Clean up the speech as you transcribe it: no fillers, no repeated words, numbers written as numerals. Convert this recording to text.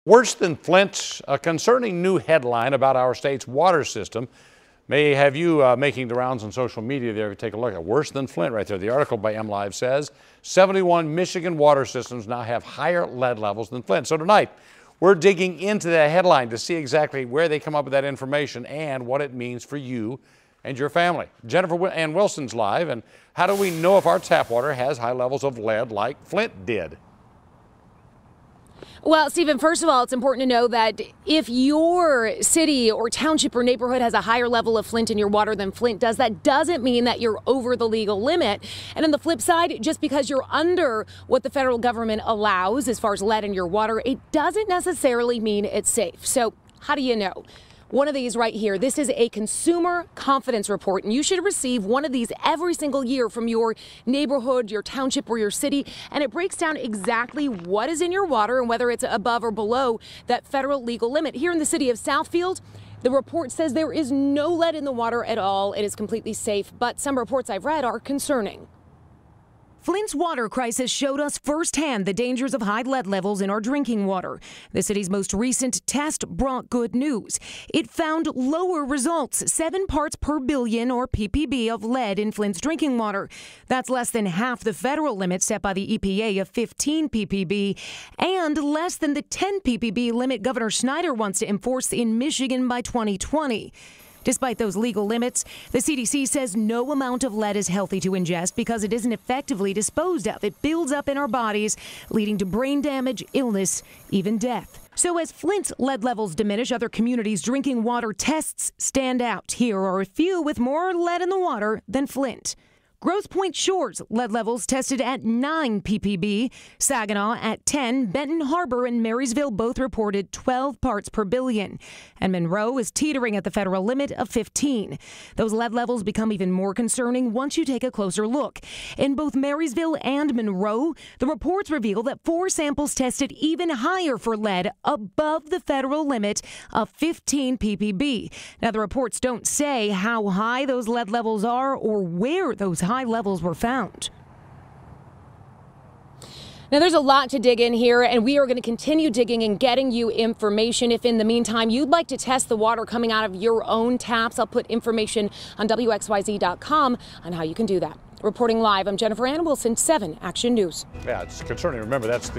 Worse than Flint, a concerning new headline about our state's water system may have you making the rounds on social media there. Take a look at worse than Flint right there. The article by MLive says 71 Michigan water systems now have higher lead levels than Flint. So tonight, we're digging into that headline to see exactly where they come up with that information and what it means for you and your family. Jennifer Ann Wilson's live. And how do we know if our tap water has high levels of lead like Flint did? Well, Stephen, first of all, it's important to know that if your city or township or neighborhood has a higher level of Flint in your water than Flint does, that doesn't mean that you're over the legal limit. And on the flip side, just because you're under what the federal government allows as far as lead in your water, it doesn't necessarily mean it's safe. So how do you know? One of these right here. This is a consumer confidence report, and you should receive one of these every single year from your neighborhood, your township, or your city. And it breaks down exactly what is in your water and whether it's above or below that federal legal limit. Here in the city of Southfield, the report says there is no lead in the water at all. It is completely safe, but some reports I've read are concerning. Flint's water crisis showed us firsthand the dangers of high lead levels in our drinking water. The city's most recent test brought good news. It found lower results, 7 parts per billion, or ppb, of lead in Flint's drinking water. That's less than half the federal limit set by the EPA of 15 ppb, and less than the 10 ppb limit Governor Snyder wants to enforce in Michigan by 2020. Despite those legal limits, the CDC says no amount of lead is healthy to ingest because it isn't effectively disposed of. It builds up in our bodies, leading to brain damage, illness, even death. So as Flint's lead levels diminish, other communities' drinking water tests stand out. Here are a few with more lead in the water than Flint. Grosse Pointe Shores lead levels tested at 9 ppb, Saginaw at 10, Benton Harbor and Marysville both reported 12 parts per billion, and Monroe is teetering at the federal limit of 15. Those lead levels become even more concerning once you take a closer look. In both Marysville and Monroe, the reports reveal that 4 samples tested even higher for lead, above the federal limit of 15 ppb. Now, the reports don't say how high those lead levels are or where those high levels were found. Now, there's a lot to dig in here, and we are going to continue digging and getting you information. If in the meantime you'd like to test the water coming out of your own taps, I'll put information on WXYZ.com on how you can do that. Reporting live, I'm Jennifer Ann Wilson, 7 Action News. Yeah, it's concerning. Remember, that's the